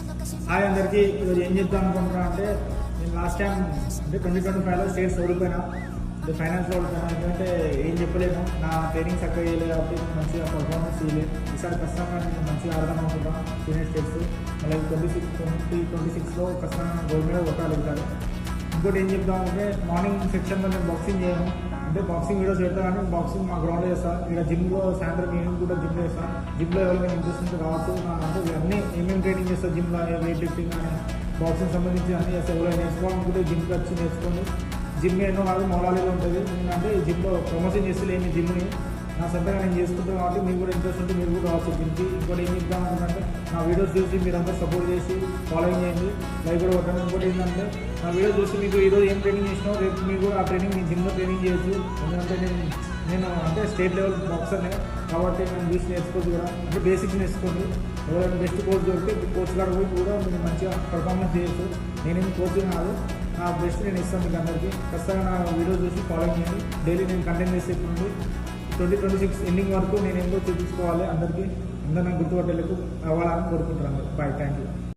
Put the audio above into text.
Hi అందరికీ. ఈరోజు ఏం చెప్తాను అనుకుంటున్నా అంటే, నేను లాస్ట్ టైం అంటే 2025లో స్టేట్స్ ఓడిపోయినా, అంటే ఫైనాన్స్లో ఓడిపోయినా. ఎందుకంటే ఏం చెప్పలేను, నా ట్రైనింగ్ చక్కగా చేయలేదు కాబట్టి మంచిగా పర్ఫార్మెన్స్ చేయలేదు. ఈసారి ఖచ్చితంగా నేను మంచిగా ఆడదాం అనుకుంటాను సీనియర్ స్టేట్స్. మళ్ళీ 2026లో ఖచ్చితంగా గోల్డ్ మెడల్ కొట్టాలి. ఇంకోటి ఏం చెప్తామంటే, మార్నింగ్ సెక్షన్లో నేను బాక్సింగ్ చేయను, అంటే బాక్సింగ్ వీడియోస్ పెడతా కానీ బాక్సింగ్ మా గ్రౌండ్లో చేస్తాను. ఇక్కడ జిమ్లో సాయంత్రం ఈవినింగ్ కూడా జిమ్లో చేస్తాను. జిమ్లో ఎవరికైనా ఇంట్రెస్ట్ ఉంటే రావచ్చు. అంటే అన్నీ ఏమేమి ట్రైనింగ్ చేస్తాను జిమ్లో, వెయిట్ లిఫ్టింగ్ కానీ బాక్సింగ్ సంబంధించి అన్నీ చేస్తాను. ఎవరైనా నేర్చుకోవాలనుకుంటే జిమ్కి వచ్చి నేర్చుకోండి. జిమ్ ఎన్నో కాదు, మౌలాలీలో ఉంటుంది. నేను అంటే జిమ్లో ప్రమోషన్ చేస్తలేని జిమ్ని నా సొంతంగా నేను చేసుకుంటాను కాబట్టి మీకు కూడా ఇంట్రెస్ట్ ఉంటే మీరు కూడా రావచ్చు జిమ్కి. ఇంకోటి ఏం చెప్తాను అనుకుంటే, నా వీడియోస్ చూసి మీరందరూ సపోర్ట్ చేసి ఫాలోయింగ్ చేయండి, లైక్ కూడా కొట్టండి. ఇంకోటి ఏంటంటే, నా వీడియో చూసి మీకు ఈరోజు ఏం ట్రైనింగ్ చేసినావు రేపు మీకు కూడా ఆ ట్రైనింగ్ మీ జిమ్లో ట్రైనింగ్ చేయొచ్చు. ఎందుకంటే నేను అంటే స్టేట్ లెవెల్ బాక్సర్నే కాబట్టి నేను చూసి నేర్చుకోవచ్చు కూడా. అంటే బేసిక్స్ నేర్చుకోండి. ఎవరైనా బెస్ట్ కోచ్ దొరికితే కోచ్ కాడ పోయి కూడా మీరు మంచిగా పర్ఫార్మెన్స్ చేయొచ్చు. నేనేం కోచింగ్ కాదు, నా బెస్ట్ నేను ఇస్తాను మీకు అందరికీ. ఖచ్చితంగా నా వీడియో చూసి ఫాలోయింగ్ చేయండి. డైలీ నేను కంటెంట్ చేసే 2026 ఎండింగ్ వరకు నేను ఏందో చూపించుకోవాలి అందరికీ. అందరూ నాకు గుర్తుపట్టేందుకు అవ్వాలని కోరుకుంటున్నాను. Bye, thank you.